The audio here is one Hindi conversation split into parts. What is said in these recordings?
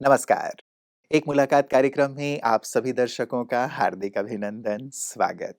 नमस्कार। एक मुलाकात कार्यक्रम में आप सभी दर्शकों का हार्दिक अभिनंदन, स्वागत।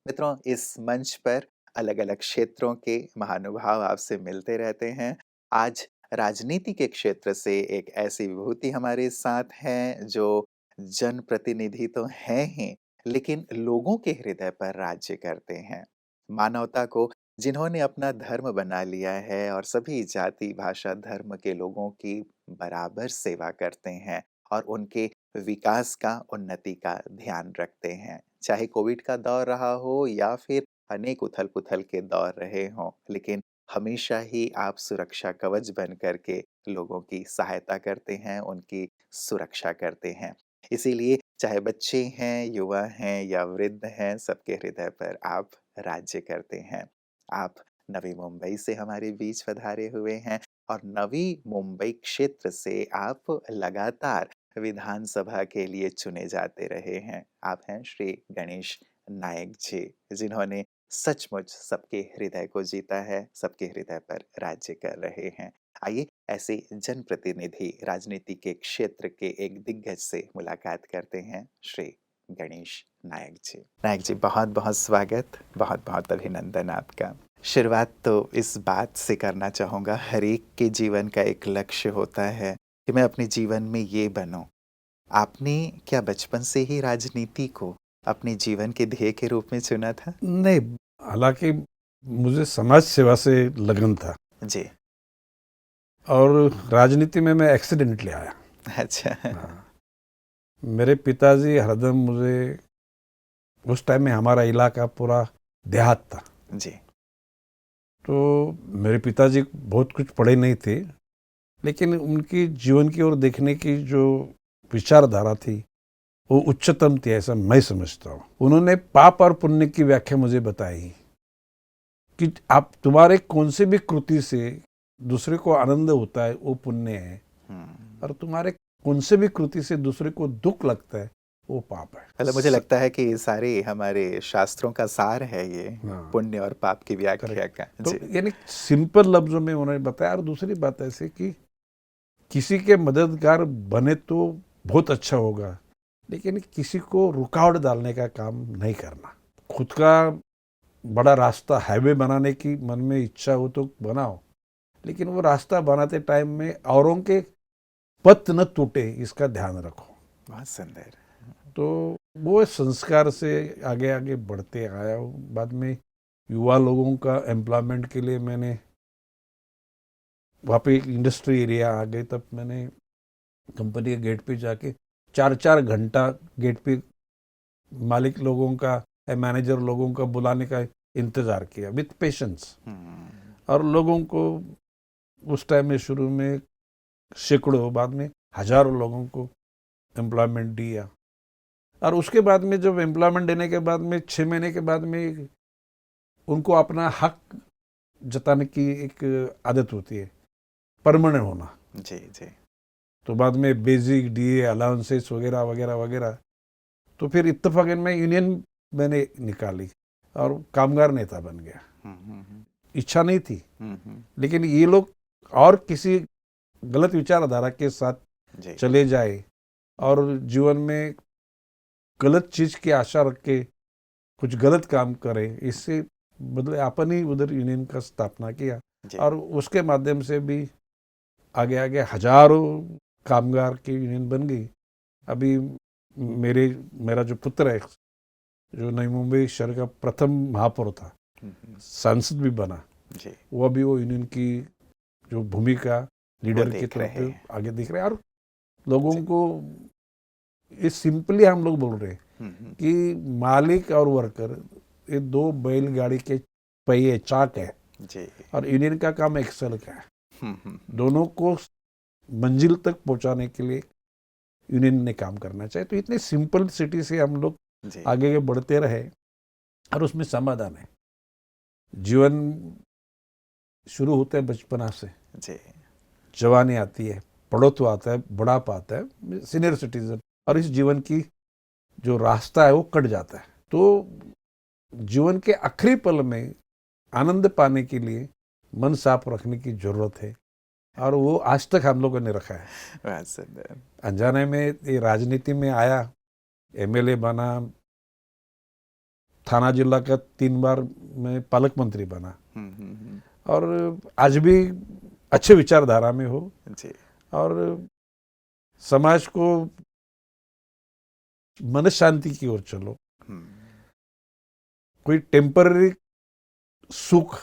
मित्रों, इस मंच पर अलग-अलग क्षेत्रों के महानुभाव आपसे मिलते रहते हैं। आज राजनीति के क्षेत्र से एक ऐसी विभूति हमारे साथ हैं जो जनप्रतिनिधि तो हैं ही, लेकिन लोगों के हृदय पर राज्य करते हैं। मानवता को जिन्होंने अपना धर्म बना लिया है और सभी जाति, भाषा, धर्म के लोगों की बराबर सेवा करते हैं और उनके विकास का, उन्नति का ध्यान रखते हैं। चाहे कोविड का दौर रहा हो या फिर अनेक उथल-पुथल के दौर रहे हों, लेकिन हमेशा ही आप सुरक्षा कवच बन कर के लोगों की सहायता करते हैं, उनकी सुरक्षा करते हैं। इसीलिए चाहे बच्चे हैं, युवा हैं या वृद्ध हैं, सबके हृदय पर आप राज्य करते हैं। आप नवी मुंबई से हमारे बीच पधारे हुए हैं और नवी मुंबई क्षेत्र से आप लगातार विधानसभा के लिए चुने जाते रहे हैं। आप हैं श्री गणेश नायक जी, जिन्होंने सचमुच सबके हृदय को जीता है, सबके हृदय पर राज्य कर रहे हैं। आइए ऐसे जनप्रतिनिधि राजनीति के क्षेत्र के एक दिग्गज से मुलाकात करते हैं, श्री गणेश नायक जी। नायक जी, बहुत-बहुत स्वागत, बहुत-बहुत अभिनंदन आपका। शुरुआत तो इस बात से करना चाहूँगा, हर एक के जीवन का एक लक्ष्य होता है कि मैं अपने जीवन में ये बनूँ। आपने क्या बचपन से ही राजनीति को अपने जीवन के ध्येय के रूप में चुना था? नहीं, हालाँकि मुझे समाज सेवा से लगन था जी। और राजनीति में मैं एक्सीडेंटली आया। अच्छा। हाँ, मेरे पिताजी हरदम मुझे उस टाइम में हमारा इलाका पूरा देहात था, जी। तो मेरे पिताजी बहुत कुछ पढ़े नहीं थे, लेकिन उनकी जीवन की ओर देखने की जो विचारधारा थी, वो उच्चतम थी, ऐसा मैं समझता हूँ। उन्होंने पाप और पुण्य की व्याख्या मुझे बताई कि आप तुम्हारे कौन से भी कृति से दूसरे को आनंद होता है वो पुण्य है, और तुम्हारे कौन से भी कृति से दूसरे को दुख लगता है वो पाप है। मतलब मुझे लगता है कि ये सारे हमारे शास्त्रों का सार है ये, हाँ, पुण्य और पाप की व्याख्या करेक्ट। का। तो जी। यानी सिंपल लफ्जों में उन्होंने बताया। और दूसरी बात ऐसे कि किसी के मददगार बने तो बहुत अच्छा होगा, लेकिन किसी को रुकावट डालने का काम नहीं करना। खुद का बड़ा रास्ता हाईवे बनाने की मन में इच्छा हो तो बनाओ, लेकिन वो रास्ता बनाते टाइम में औरों के पथ न टूटे, इसका ध्यान रखो। बहुत सुंदर। तो वो संस्कार से आगे आगे बढ़ते आया हूँ। बाद में युवा लोगों का एम्प्लॉयमेंट के लिए मैंने वहाँ पे इंडस्ट्री एरिया आ गए, तब मैंने कंपनी के गेट पे जाके 4-4 घंटा गेट पे मालिक लोगों का, मैनेजर लोगों का बुलाने का इंतज़ार किया विथ पेशेंस। और लोगों को उस टाइम में शुरू में सैकड़ों, बाद में हजारों लोगों को एम्प्लॉयमेंट दिया। और उसके बाद में जब एम्प्लॉयमेंट देने के बाद में 6 महीने के बाद में उनको अपना हक जताने की एक आदत होती है, परमानेंट होना। जी, जी। तो बाद में बेसिक डीए अलाउंसेस वगैरह वगैरह वगैरह, तो फिर इत्तेफाकन में यूनियन मैंने निकाली और कामगार नेता बन गया। इच्छा नहीं थी, लेकिन ये लोग और किसी गलत विचारधारा के साथ जी। चले जाए और जीवन में गलत चीज की आशा रख के कुछ गलत काम करे, इससे बदले अपन ही उधर यूनियन का स्थापना किया। जी। और उसके माध्यम से भी आगे आगे हजारों कामगार की यूनियन बन गई। अभी मेरा जो पुत्र है, जो नई मुंबई शहर का प्रथम महापौर था, सांसद भी बना, जी। वो अभी वो यूनियन की जो भूमिका लीडर के देख तौर रहे पे हैं। आगे दिख रहे हैं। और लोगों जी। को ये सिंपली हम लोग बोल रहे हैं कि मालिक और वर्कर ये दो बैलगाड़ी के पहिए, चाक है, जी। और यूनियन का काम एक्सल का है। दोनों को मंजिल तक पहुंचाने के लिए यूनियन ने काम करना चाहिए। तो इतने सिंपल सिटी से हम लोग जी। आगे बढ़ते रहे और उसमें समाधान है। जीवन शुरू होता है बचपना से, जी। जवानी आती है, पड़ोत्व आता है, बुढ़ापा आता है, सीनियर सिटीजन, और इस जीवन की जो रास्ता है वो कट जाता है। तो जीवन के आखिरी पल में आनंद पाने के लिए मन साफ रखने की जरूरत है। और वो आज तक हम लोगों ने रखा है। बहुत सुंदर। अनजाने में ये राजनीति में आया, एमएलए बना, थाना जिला का 3 बार मैं पालक मंत्री बना, और आज भी अच्छे विचारधारा में हो जी। और समाज को मन शांति की ओर चलो। कोई टेम्पररी सुख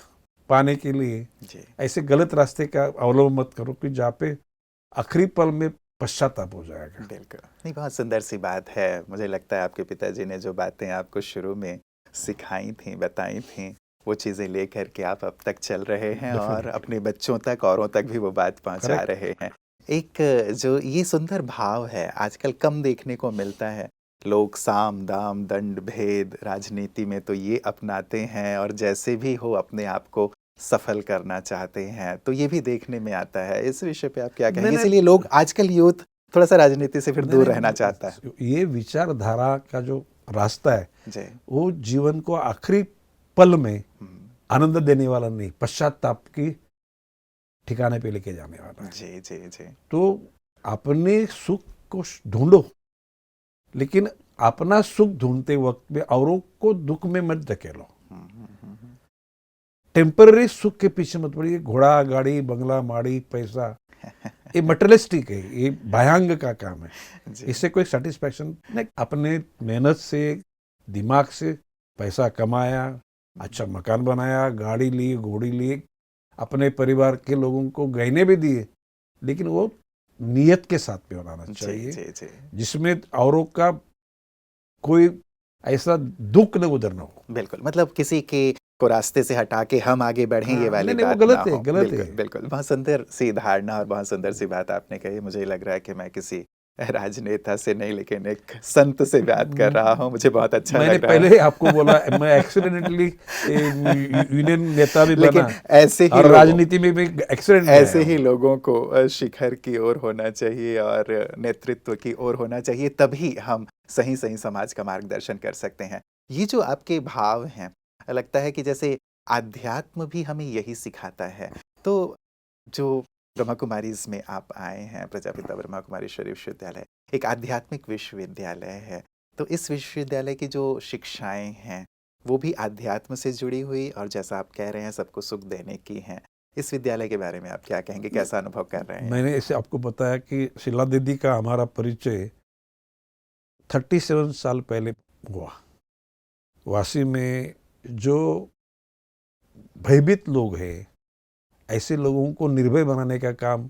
पाने के लिए जी। ऐसे गलत रास्ते का अवलंबन मत करो कि जहाँ पे आखिरी पल में पश्चाताप हो जाएगा। बिल्कुल नहीं, बहुत सुंदर सी बात है। मुझे लगता है आपके पिताजी ने जो बातें आपको शुरू में सिखाई थी, बताई थी, वो चीज़ें लेकर के आप अब तक चल रहे हैं और अपने बच्चों तक, औरों तक भी वो बात पहुंचा रहे हैं। एक जो ये सुंदर भाव है आजकल कम देखने को मिलता है। लोग साम दाम दंड भेद राजनीति में तो ये अपनाते हैं और जैसे भी हो अपने आप को सफल करना चाहते हैं, तो ये भी देखने में आता है। इस विषय पे आप क्या कहेंगे? इसीलिए लोग आजकल यूथ थोड़ा सा राजनीति से फिर दूर रहना चाहता है। ये विचारधारा का जो रास्ता है जी। वो जीवन को आखिरी पल में आनंद देने वाला नहीं, पश्चाताप की ठिकाने पे लेके जाने वाला है। जी जी जी। तो अपने सुख को ढूंढो, लेकिन अपना सुख ढूंढते वक्त में औरों को दुख में मत धकेलो। टेम्पररी सुख के पीछे मत पड़िए। घोड़ा गाड़ी बंगला माड़ी पैसा ये मटेरियलिस्टिक है, ये भयांग का काम है, इससे कोई सेटिस्फैक्शन नहीं। अपने मेहनत से, दिमाग से पैसा कमाया, अच्छा मकान बनाया, गाड़ी ली, घोड़ी ली, अपने परिवार के लोगों को गहने भी दिए, लेकिन वो नियत के साथ में होना चाहिए जिसमें औरों का कोई ऐसा दुख न उधर न हो। बिल्कुल, मतलब किसी के को रास्ते से हटा के हम आगे बढ़ें, ये वाली नहीं, बात वो गलत ना है, हो। गलत बिल्कुल है। बिल्कुल, बहुत सुंदर सी धारणा और बहुत सुंदर सी बात आपने कही। मुझे लग रहा है कि मैं किसी राजनेता से नहीं लेकिन एक संत से बात कर रहा हूँ। मुझे बहुत अच्छा लग रहा है। मैंने पहले आपको बोला मैं एक्सीडेंटली यूनियन नेता भी लेकिन बना, ऐसे ही और राजनीति में भी एक्सीडेंट ऐसे ही लोगों को शिखर की ओर होना चाहिए और नेतृत्व की ओर होना चाहिए, तभी हम सही सही समाज का मार्गदर्शन कर सकते हैं। ये जो आपके भाव हैं, लगता है कि जैसे आध्यात्म भी हमें यही सिखाता है। तो जो ब्रह्मा कुमारीज में आप आए हैं, प्रजापिता ब्रह्मा कुमारी ईश्वरीय विश्वविद्यालय एक आध्यात्मिक विश्वविद्यालय है, तो इस विश्वविद्यालय की जो शिक्षाएं हैं वो भी आध्यात्म से जुड़ी हुई और जैसा आप कह रहे हैं सबको सुख देने की हैं। इस विद्यालय के बारे में आप क्या कहेंगे, कैसा अनुभव कर रहे हैं? मैंने इसे आपको बताया कि शीला दीदी का हमारा परिचय 37 साल पहले हुआ। वासी में जो भयभीत लोग हैं, ऐसे लोगों को निर्भय बनाने का काम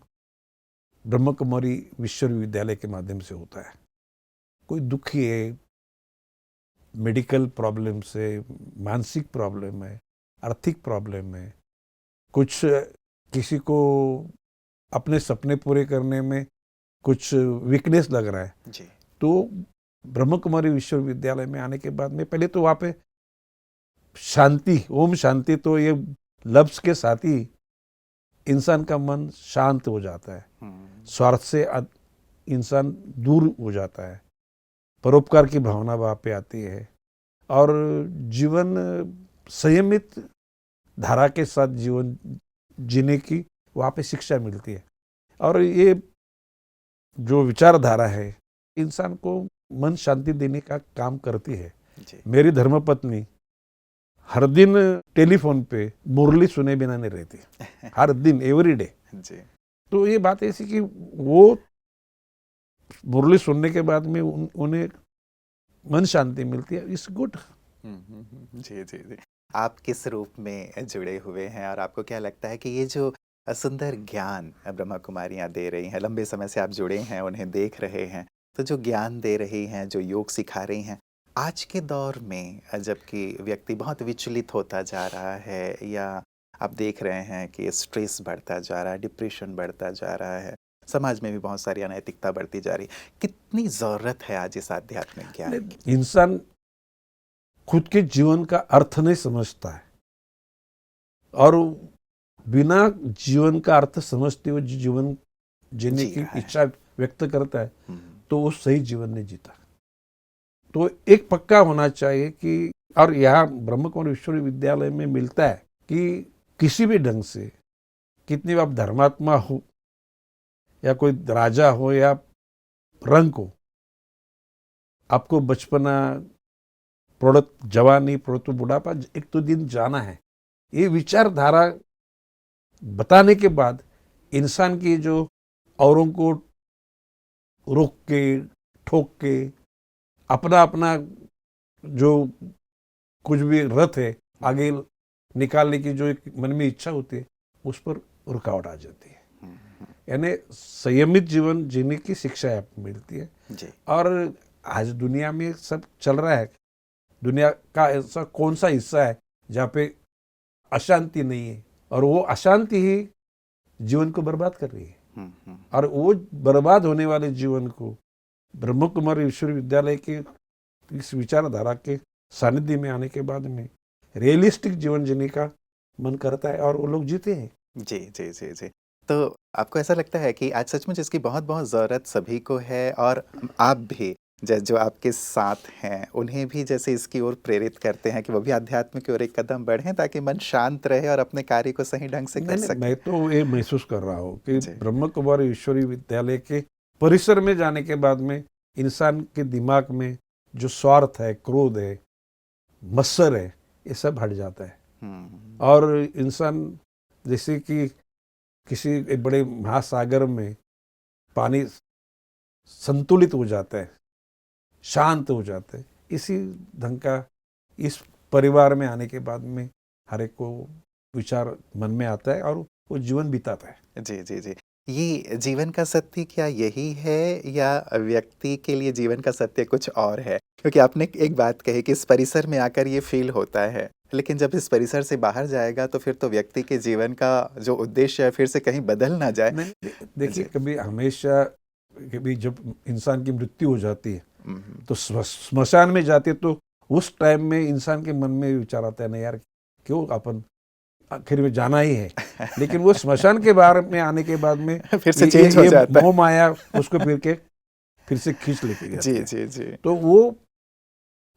ब्रह्मा कुमारी विश्वविद्यालय के माध्यम से होता है। कोई दुखी है, मेडिकल प्रॉब्लम से, मानसिक प्रॉब्लम है, आर्थिक प्रॉब्लम है, कुछ किसी को अपने सपने पूरे करने में कुछ वीकनेस लग रहा है जी। तो ब्रह्मा कुमारी विश्वविद्यालय में आने के बाद में पहले तो वहाँ पे शांति, ओम शांति, तो ये लफ्ज के साथ ही इंसान का मन शांत हो जाता है, स्वार्थ से इंसान दूर हो जाता है, परोपकार की भावना वहाँ पे आती है और जीवन संयमित धारा के साथ जीवन जीने की वहाँ पे शिक्षा मिलती है। और ये जो विचारधारा है इंसान को मन शांति देने का काम करती है। मेरी धर्मपत्नी हर दिन टेलीफोन पे मुरली सुने बिना नहीं रहती, हर दिन, एवरी डे। तो ये बात ऐसी कि वो मुरली सुनने के बाद में उन्हें मन शांति मिलती है। It's good. जी जी जी। आप किस रूप में जुड़े हुए हैं और आपको क्या लगता है कि ये जो सुंदर ज्ञान ब्रह्मा कुमारियाँ दे रही हैं, लंबे समय से आप जुड़े हैं, उन्हें देख रहे हैं, तो जो ज्ञान दे रही हैं, जो योग सिखा रही हैं, आज के दौर में जबकि व्यक्ति बहुत विचलित होता जा रहा है या आप देख रहे हैं कि स्ट्रेस बढ़ता जा रहा है, डिप्रेशन बढ़ता जा रहा है, समाज में भी बहुत सारी अनैतिकता बढ़ती जा रही है, कितनी ज़रूरत है आज इस आध्यात्मिक ज्ञान की? इंसान खुद के जीवन का अर्थ नहीं समझता है और बिना जीवन का अर्थ समझते हुए जीवन जीने की इच्छा व्यक्त करता है तो वो सही जीवन नहीं जीता। तो एक पक्का होना चाहिए कि, और यहाँ ब्रह्मा कुमारी विश्वविद्यालय में मिलता है कि किसी भी ढंग से, कितने भी आप धर्मात्मा हो या कोई राजा हो या रंग हो, आपको बचपना, प्रोडक्ट जवानी, प्रोडक्ट बुढ़ापा, एक तो दिन जाना है। ये विचारधारा बताने के बाद इंसान की जो औरों को रोक के, ठोक के, अपना अपना जो कुछ भी रथ है आगे निकालने की जो एक मन में इच्छा होती है, उस पर रुकावट आ जाती है। यानी संयमित जीवन जीने की शिक्षा आपको मिलती है। जी। और आज दुनिया में सब चल रहा है, दुनिया का ऐसा कौन सा हिस्सा है जहाँ पे अशांति नहीं है, और वो अशांति ही जीवन को बर्बाद कर रही है। और वो बर्बाद होने वाले जीवन को ब्रह्म कुमारी विश्वविद्यालय के इस विचारधारा के सानिध्य में आने के बाद में रियलिस्टिक जीवन जीने का मन करता है, और वो लोग जीते हैं। जी, जी, जी, जी। तो आपको ऐसा लगता है कि आज सचमुच इसकी बहुत-बहुत ज़रूरत सभी को है, और आप भी जो आपके साथ हैं, उन्हें भी जैसे इसकी ओर प्रेरित करते हैं कि वो भी अध्यात्म की ओर एक कदम बढ़ें, ताकि मन शांत रहे और अपने कार्य को सही ढंग से कर नहीं, सकें? मैं तो ये महसूस कर रहा हूँ कि जी। ब्रह्म कुमारी ईश्वरीय विद्यालय के परिसर में जाने के बाद में इंसान के दिमाग में जो स्वार्थ है, क्रोध है, मत्सर है, ये सब हट जाता है। और इंसान जैसे कि किसी एक बड़े महासागर में पानी संतुलित हो जाता है, शांत हो जाता है, इसी ढंग का इस परिवार में आने के बाद में हर एक को विचार मन में आता है और वो जीवन बिताता है। जी, जी, जी। ये जीवन का सत्य क्या यही है, या व्यक्ति के लिए जीवन का सत्य कुछ और है? क्योंकि आपने एक बात कही कि इस परिसर में आकर ये फ़ील होता है, लेकिन जब इस परिसर से बाहर जाएगा तो फिर तो व्यक्ति के जीवन का जो उद्देश्य है फिर से कहीं बदल ना जाए। नहीं, देखिए, जी। कभी हमेशा, कभी जब इंसान की मृत्यु हो जाती है हुँ, तो स्मशान में जाते, तो उस टाइम में इंसान के मन में विचार आता है, नहीं यार, क्यों अपन आखिर में जाना ही है। लेकिन वो स्मशान के बाहर में आने के बाद में फिर से चेंज हो ये जाता मोह है। माया उसको फिर से खींच लेके जाती जी, है। जी, जी। तो वो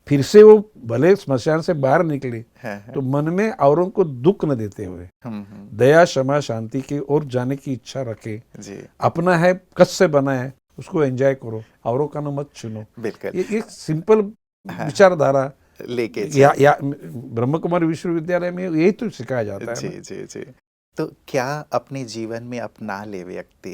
फिर से वो भले स्मशान से बाहर निकले, हाँ, हाँ। तो मन में औरों को दुख न देते हुए हुँ। दया, क्षमा, शांति की ओर जाने की इच्छा रखे। जी, अपना है, कष्ट से बना है, उसको एंजॉय करो, औरों का न मत सुनो। बिल्कुल। ये सिंपल हाँ, विचारधारा लेके चलिए। या ब्रह्म कुमारी विश्वविद्यालय में यही तो सिखाया जाता है जी, ना। जी, जी। तो क्या अपने जीवन में अपना ले व्यक्ति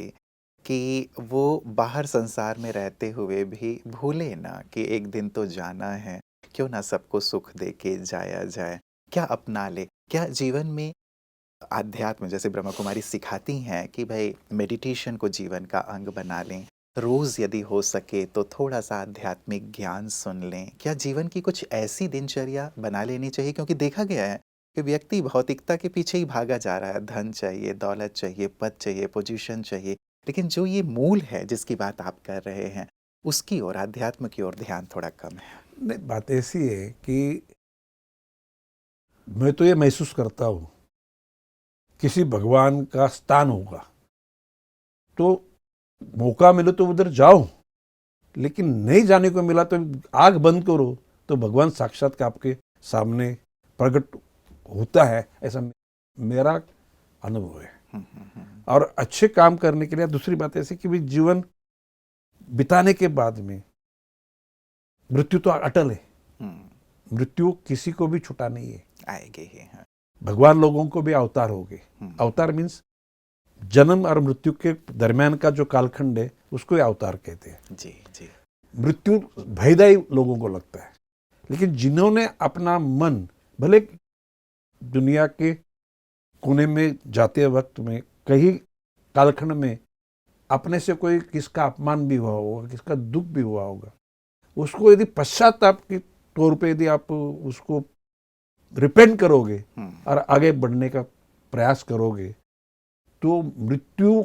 कि वो बाहर संसार में रहते हुए भी भूले ना कि एक दिन तो जाना है, क्यों ना सबको सुख दे के जाया जाए? क्या अपना ले? क्या जीवन में आध्यात्म जैसे ब्रह्मा कुमारी सिखाती हैं कि भई मेडिटेशन को जीवन का अंग बना लें, रोज़ यदि हो सके तो थोड़ा-सा आध्यात्मिक ज्ञान सुन लें। क्या जीवन की कुछ ऐसी दिनचर्या बना लेनी चाहिए? क्योंकि देखा गया है कि व्यक्ति भौतिकता के पीछे ही भागा जा रहा है, धन चाहिए, दौलत चाहिए, पद चाहिए, पोजीशन चाहिए, लेकिन जो ये मूल है जिसकी बात आप कर रहे हैं, उसकी ओर, अध्यात्म की ओर ध्यान थोड़ा कम है। नहीं, बात ऐसी है कि मैं तो ये महसूस करता हूँ, किसी भगवान का स्थान होगा तो मौका मिले तो उधर जाओ, लेकिन नहीं जाने को मिला तो आंख बंद करो तो भगवान साक्षात आपके सामने प्रकट होता है, ऐसा मेरा अनुभव है। और अच्छे काम करने के लिए दूसरी बात ऐसी कि भी जीवन बिताने के बाद में मृत्यु तो अटल है, हुँ, मृत्यु किसी को भी छुटा नहीं है। आएगी ही, हाँ। भगवान लोगों को भी अवतार हो गए। अवतार मीन्स जन्म और मृत्यु के दरमियान का जो कालखंड है उसको अवतार कहते हैं। जी, जी। मृत्यु भयदायी लोगों को लगता है, लेकिन जिन्होंने अपना मन भले दुनिया के कोने में जाते वक्त में कहीं कालखंड में अपने से कोई किसका अपमान भी हुआ होगा, किसका दुख भी हुआ होगा, उसको यदि पश्चाताप के तौर पे यदि आप उसको रिपेंट करोगे और आगे बढ़ने का प्रयास करोगे, तो मृत्यु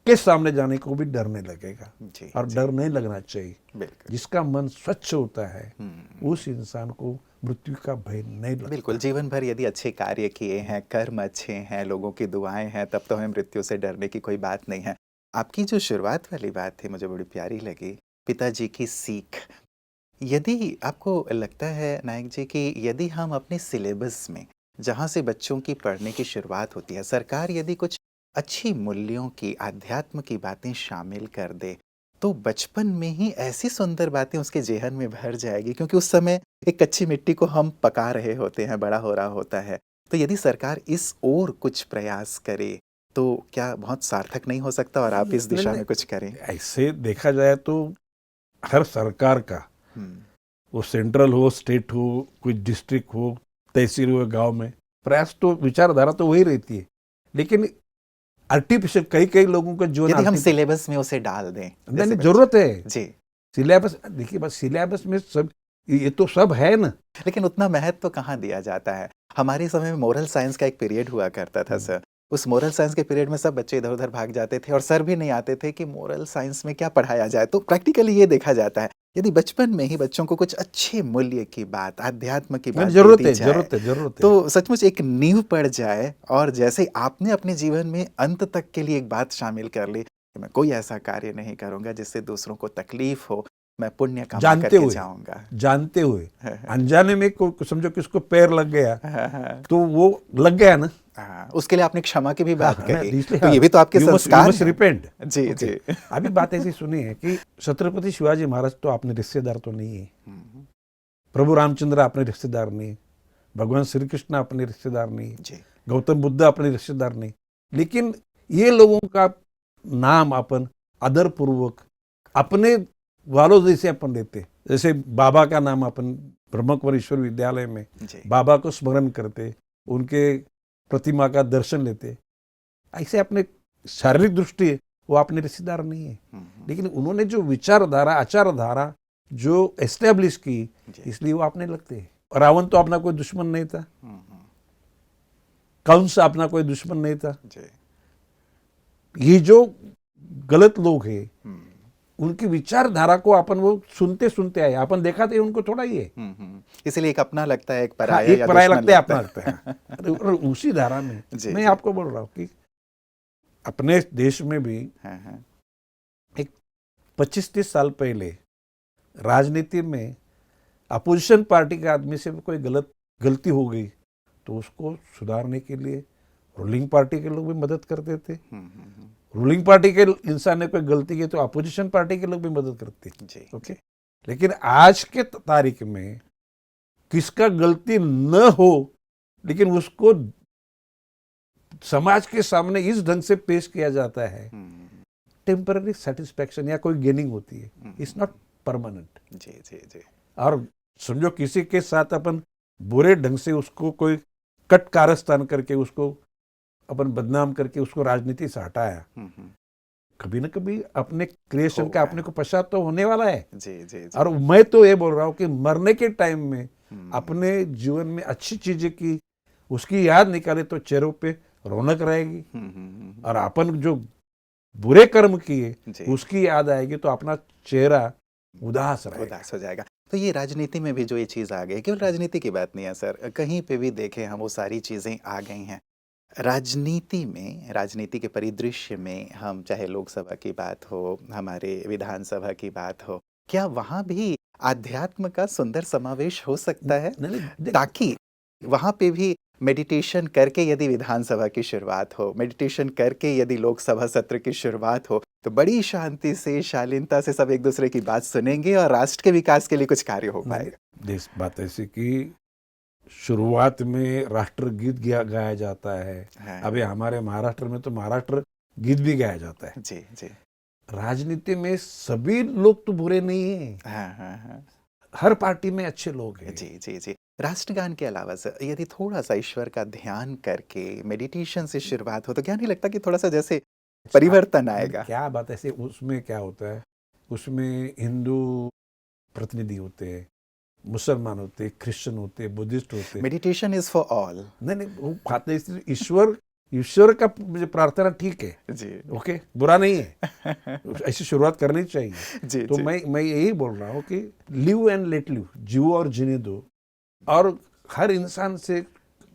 के सामने जाने को भी डरने लगेगा। जी, और जी। डर नहीं लगना चाहिए। बिल्कुल। जिसका मन स्वच्छ होता है हुँ, उस इंसान को मृत्यु का भय नहीं लगता। बिल्कुल, जीवन भर यदि अच्छे कार्य किए हैं, कर्म अच्छे हैं, लोगों की दुआएँ हैं, तब तो हमें मृत्यु से डरने की कोई बात नहीं है। आपकी जो शुरुआत वाली बात थी मुझे बड़ी प्यारी लगी, पिताजी की सीख। यदि आपको लगता है नायक जी कि यदि हम अपने सिलेबस में, जहाँ से बच्चों की पढ़ने की शुरुआत होती है, सरकार यदि कुछ अच्छी मूल्यों की, अध्यात्म की बातें शामिल कर दे, तो बचपन में ही ऐसी सुंदर बातें उसके ज़हन में भर जाएगी, क्योंकि उस समय एक कच्ची मिट्टी को हम पका रहे होते हैं, बड़ा हो रहा होता है। तो यदि सरकार इस ओर कुछ प्रयास करे, तो क्या बहुत सार्थक नहीं हो सकता और आप इस नहीं दिशा नहीं, में कुछ करें? ऐसे देखा जाए तो हर सरकार का, हुँ, वो सेंट्रल हो, स्टेट हो, कोई डिस्ट्रिक्ट हो, तहसील हो, गांव में, प्रयास तो, विचारधारा तो वही रहती है। लेकिन आर्टिफिशियल, कई कई लोगों का जीवन यदि हम आर्टिफिशियल, सिलेबस में उसे डाल दें, नहीं जैसे नहीं, बच्चे। जरूरत है। जी, सिलेबस देखिए, बस सिलेबस में सब, ये तो सब है ना। लेकिन उतना महत्व तो कहाँ दिया जाता है? हमारे समय में मोरल साइंस का एक पीरियड हुआ करता था सर। उस मोरल साइंस के पीरियड में सब बच्चे इधर-उधर भाग जाते थे और सर भी नहीं आते थे कि मोरल साइंस में क्या पढ़ाया जाए। तो प्रैक्टिकली ये देखा जाता है, यदि बचपन में ही बच्चों को कुछ अच्छे मूल्य की बात, अध्यात्म की नहीं, बात दे जरूरत दी है, जाए, जरूरत है, जरूरत है। तो सचमुच एक नींव पड़ जाए और जैसे आपने अपने जीवन में अंत तक के लिए एक बात शामिल कर ली कि मैं कोई ऐसा कार्य नहीं करूँगा जिससे दूसरों को तकलीफ हो, मैं पुण्य कमा जानते करके हुए, जाऊँगा। जानते हुए, अनजाने में समझो किसको पैर लग गया, हाँ, हाँ। तो वो लग गया ना। हाँ, उसके लिए आपने क्षमा की भी हाँ बात हाँ, कही, इसलिए तो हाँ, ये भी तो आपके यू संस्कार मस्ट हैं। रिपेंट। जी, ओके, जी। अभी बात ऐसी सुनी है कि छत्रपति शिवाजी महाराज तो अपने रिश्तेदार तो नहीं है, हुँ, प्रभु रामचंद्र अपने रिश्तेदार नहीं है, भगवान श्री कृष्ण अपने रिश्तेदार नहीं है, जी। गौतम बुद्ध अपने रिश्तेदार नहीं, लेकिन ये लोगों का नाम अपन आदर पूर्वक अपने वालों जैसे अपन लेते। जैसे बाबा का नाम अपन ब्रह्मकुमारी ईश्वर विद्यालय में जी। बाबा को स्मरण करते, उनके प्रतिमा का दर्शन लेते, ऐसे अपने शारीरिक दृष्टि है, वो अपने रिश्तेदार नहीं है। हुँ, हुँ। लेकिन उन्होंने जो विचारधारा, आचारधारा जो एस्टेब्लिश की, जी। इसलिए वो अपने लगते हैं। रावण तो अपना कोई दुश्मन नहीं था, हुँ, हुँ। कंस अपना कोई दुश्मन नहीं था। जी। ये जो गलत लोग हैं, हुँ, उनकी विचारधारा को अपन वो सुनते सुनते आए, अपन देखा तो उनको थोड़ा ही है। हुँ, हुँ। इसीलिए एक अपना लगता है, एक हाँ, पराया एक या पराया दुश्मन लगता है, लगता अपना है। लगता है। और उसी धारा में जी, मैं जी। आपको बोल रहा हूँ कि अपने देश में भी हाँ, हाँ। एक 25-30 साल पहले राजनीति में अपोजिशन पार्टी के आदमी से कोई गलती हो गई तो उसको सुधारने के लिए रूलिंग पार्टी के लोग भी मदद करते थे। हुँ, हुँ, हुँ। रूलिंग पार्टी के इंसान ने कोई गलती की तो अपोजिशन पार्टी के लोग भी मदद करते। जी, ओके, जी। लेकिन आज के तारीख में किसका गलती न हो, लेकिन उसको समाज के सामने इस ढंग से पेश किया जाता है, हुँ, हुँ। टेम्पररी सेटिस्फैक्शन या कोई गेनिंग होती है, हुँ, इट्स नॉट परमानेंट। जी, जी, जी। और समझो किसी के साथ अपन बुरे ढंग से उसको कोई कट कारस्तान करके उसको अपन बदनाम करके उसको राजनीति से हटाया, हुँ, हुँ। कभी ना कभी अपने क्रिएशन का होगा। अपने को पश्चात तो होने वाला है। जी, जी, जी। और मैं तो ये बोल रहा हूँ कि मरने के टाइम में हुँ, अपने जीवन में अच्छी चीजें की, उसकी याद निकाले तो चेहरों पे रौनक रहेगी। हुँ, हुँ, हुँ। और अपन जो बुरे कर्म किए जी। उसकी याद आएगी तो अपना चेहरा उदास रहेगा। उदास हो जाएगा। तो ये राजनीति में भी जो ये चीज़ आ गई, केवल राजनीति की बात नहीं है सर, कहीं पे भी देखें हम वो सारी चीज़ें आ गई हैं। राजनीति में, राजनीति के परिदृश्य में हम चाहे लोकसभा की बात हो, हमारे विधानसभा की बात हो, क्या वहाँ भी आध्यात्म का सुंदर समावेश हो सकता है? नहीं नहीं, ताकि वहाँ पे भी मेडिटेशन करके यदि विधानसभा की शुरुआत हो, मेडिटेशन करके यदि लोकसभा सत्र की शुरुआत हो, तो बड़ी शांति से, शालीनता से सब एक-दूसरे की बात सुनेंगे और राष्ट्र के विकास के लिए कुछ कार्य हो पाएगा। देश बात ऐसी कि शुरुआत में राष्ट्रगीत गाया जाता है। हाँ। अभी हमारे महाराष्ट्र में तो महाराष्ट्र गीत भी गाया जाता है। जी, जी। राजनीति में सभी लोग तो बुरे नहीं हैं, हाँ, हाँ, हाँ। हर पार्टी में अच्छे लोग हैं। जी, जी, जी। राष्ट्रगान के अलावा सर यदि थोड़ा-सा ईश्वर का ध्यान करके मेडिटेशन से शुरुआत हो, तो क्या नहीं लगता कि थोड़ा-सा जैसे परिवर्तन आएगा? क्या बात ऐसे, उसमें क्या होता है, उसमें हिंदू प्रतिनिधि होते हैं, मुसलमान होते हैं, क्रिश्चियन होते हैं, बुद्धिस्ट होते हैं। Meditation is for all. नहीं नहीं, वो बात है ईश्वर, ईश्वर का मुझे प्रार्थना ठीक है, जी। ओके, बुरा नहीं है, ऐसी शुरुआत करनी चाहिए। जी, तो जी। मैं यही बोल रहा हूँ कि लिव एंड लेट लिव, जियो और जीने दो। और हर इंसान से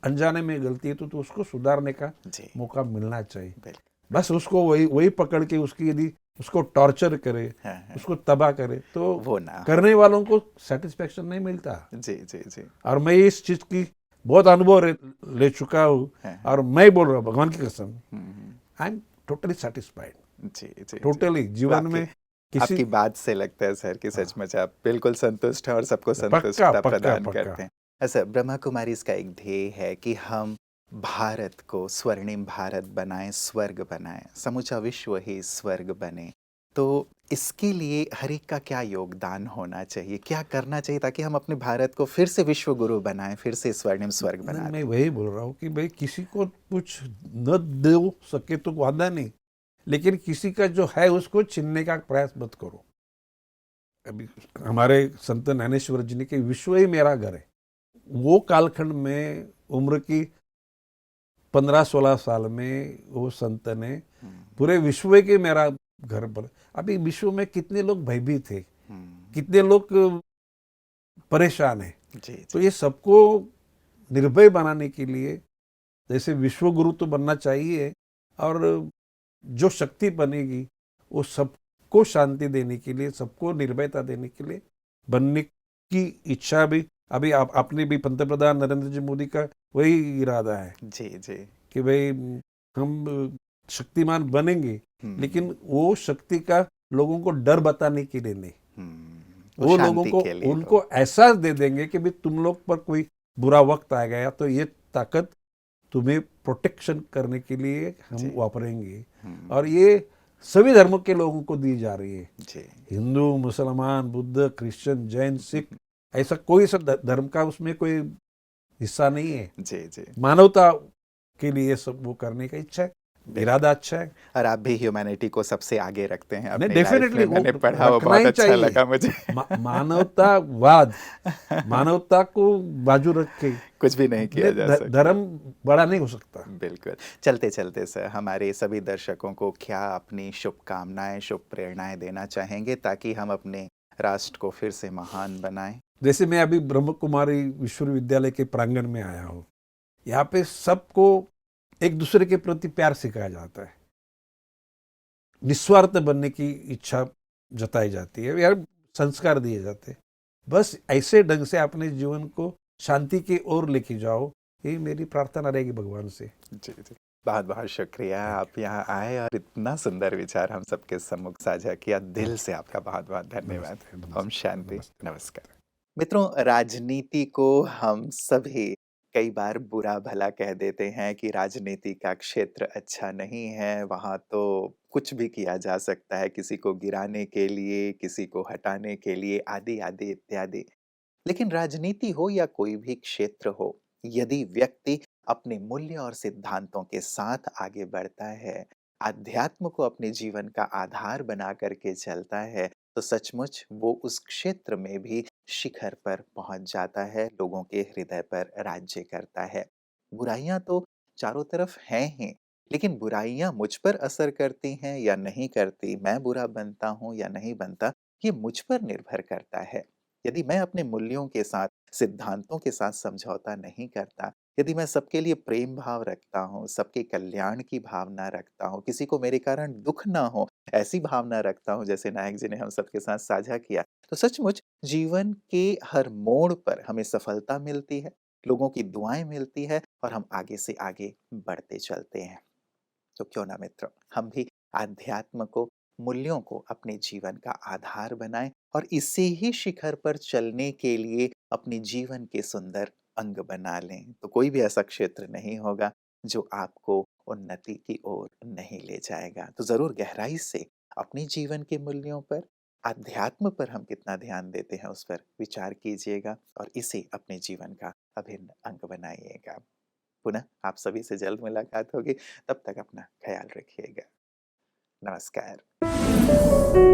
अनजाने में गलती है तो उसको सुधारने का जी, मौका मिलना चाहिए। बिल्कुल। बस उसको वही पकड़ के उसकी यदि उसको टॉर्चर करे, हाँ, हाँ। उसको तबाह करे तो वो ना हो। करने वालों को सेटिस्फेक्शन नहीं मिलता। जी, जी, जी। और मैं इस चीज की बहुत अनुभव ले चुका हूँ। हाँ, और मैं बोल रहा हूँ भगवान की कसम, हुँ, हुँ। आई एम टोटली सेटिस्फाइड, जी, जी, जी। टोटली जीवन वाक़ई में किसी आपकी बात से लगता है सर कि हाँ, सचमुच आप बिल्कुल संतुष्ट हैं और सबको पक्का संतुष्टता पक्का प्रदान पक्का। करते हैं। ऐसा ब्रह्मा कुमारीज़ का एक ध्येय है कि हम भारत को स्वर्णिम भारत बनाएँ, स्वर्ग बनाएँ, समूचा विश्व ही स्वर्ग बने। तो इसके लिए हर एक का क्या योगदान होना चाहिए? क्या करना चाहिए ताकि हम अपने भारत को फिर से विश्व गुरु बनाएँ, फिर से स्वर्णिम स्वर्ग नहीं, बना मैं दें? वही बोल रहा हूँ कि भाई किसी को कुछ न दो सके तो वादा नहीं, लेकिन किसी का जो है उसको छीनने का प्रयास मत करो। अभी हमारे संत ज्ञानेश्वर जी ने कि विश्व ही मेरा घर है, वो कालखंड में उम्र की 15-16 साल में वो संत ने हुँ, पूरे विश्व के मेरा घर पर, अभी विश्व में कितने लोग भयभीत थे, हुँ। कितने लोग परेशान हैं। जी, तो जी। ये सबको निर्भय बनाने के लिए जैसे विश्व गुरु तो बनना चाहिए, और जो शक्ति बनेगी वो सबको शांति देने के लिए, सबको निर्भयता देने के लिए बनने की इच्छा भी, अभी आप आपने भी पंतप्रधान नरेंद्र जी मोदी का वही इरादा है जी, जी। कि भाई हम शक्तिमान बनेंगे, हुँ, लेकिन वो शक्ति का लोगों को डर बताने के लिए नहीं, वो वो लोगों शांति को के लिए हो। उनको एहसास दे देंगे कि भाई तुम लोग पर कोई बुरा वक्त आ गया तो ये ताकत तुम्हें प्रोटेक्शन करने के लिए हम जी। वापरेंगे। हुँ, और ये सभी धर्मों के लोगों को दी जा रही है, जी। हिंदू, मुसलमान, बुद्ध, क्रिश्चियन, जैन, सिख, ऐसा कोई सा धर्म का उसमें कोई हिस्सा नहीं है। जी, जी। मानवता के लिए सब वो करने का इच्छा है, बिल्कुल। इरादा अच्छा है। और आप भी ह्यूमैनिटी को सबसे आगे रखते हैं नहीं, अपनी लाइफ में, डेफिनेटली वो मैंने पढ़ा वो रखना बहुत ही अच्छा चाहिए। लगा मुझे। मानवतावाद, मानवता को बाजू रख के कुछ भी नहीं किया जा सकता। धर्म बड़ा नहीं हो सकता। बिल्कुल। चलते-चलते सर हमारे सभी दर्शकों को क्या अपनी शुभकामनाएँ, शुभ प्रेरणाएँ देना चाहेंगे ताकि हम अपने राष्ट्र को फिर से महान बनाएँ? जैसे मैं अभी ब्रह्म कुमारी विश्वविद्यालय के प्रांगण में आया हूँ, यहाँ पे सबको एक दूसरे के प्रति प्यार सिखाया जाता है, निस्वार्थ बनने की इच्छा जताई जाती है, यार संस्कार दिए जाते हैं। बस ऐसे ढंग से अपने जीवन को शांति की ओर लेके जाओ, यही मेरी प्रार्थना रहेगी भगवान से। जी, जी। बहुत-बहुत शुक्रिया थैंक आप यहाँ आए और इतना सुंदर विचार हम सबके सम्मुख साझा किया। यू। दिल से आपका बहुत-बहुत धन्यवाद। नमस्ते ओम नमस्ते शांति। नमस्ते। नमस्कार। मित्रों, राजनीति को हम सभी कई बार बुरा भला कह देते हैं कि राजनीति का क्षेत्र अच्छा नहीं है, वहाँ तो कुछ भी किया जा सकता है, किसी को गिराने के लिए, किसी को हटाने के लिए, आदि-आदि इत्यादि। लेकिन राजनीति हो या कोई भी क्षेत्र हो, यदि व्यक्ति अपने मूल्य और सिद्धांतों के साथ आगे बढ़ता है, अध्यात्म को अपने जीवन का आधार बना करके चलता है, तो सचमुच वो उस क्षेत्र में भी शिखर पर पहुंच जाता है, लोगों के हृदय पर राज्य करता है। बुराइयां तो चारों तरफ हैं ही, लेकिन बुराइयां मुझ पर असर करती हैं या नहीं करती, मैं बुरा बनता हूं या नहीं बनता, ये मुझ पर निर्भर करता है। यदि मैं अपने मूल्यों के साथ, सिद्धांतों के साथ समझौता नहीं करता, यदि मैं सबके लिए प्रेम भाव रखता हूँ, सबके कल्याण की भावना रखता हूँ, किसी को मेरे कारण दुःख ना हो, ऐसी भावना रखता हूँ जैसे नायक जी ने हम सबके साथ साझा किया, तो सचमुच जीवन के हर मोड़ पर हमें सफलता मिलती है, लोगों की दुआएँ मिलती है और हम आगे से आगे बढ़ते चलते हैं। तो क्यों ना मित्रों, हम भी आध्यात्म को, मूल्यों को अपने जीवन का आधार बनाएं और इसी ही शिखर पर चलने के लिए अपने जीवन के सुंदर अंग बना लें। तो कोई भी ऐसा क्षेत्र नहीं होगा जो आपको उन्नति की ओर नहीं ले जाएगा। तो ज़रूर गहराई से अपने जीवन के मूल्यों पर, अध्यात्म पर हम कितना ध्यान देते हैं उस पर विचार कीजिएगा और इसे अपने जीवन का अभिन्न अंग बनाइएगा। पुनः आप सभी से जल्द मुलाकात होगी। तब तक अपना ख्याल रखिएगा। नमस्कार।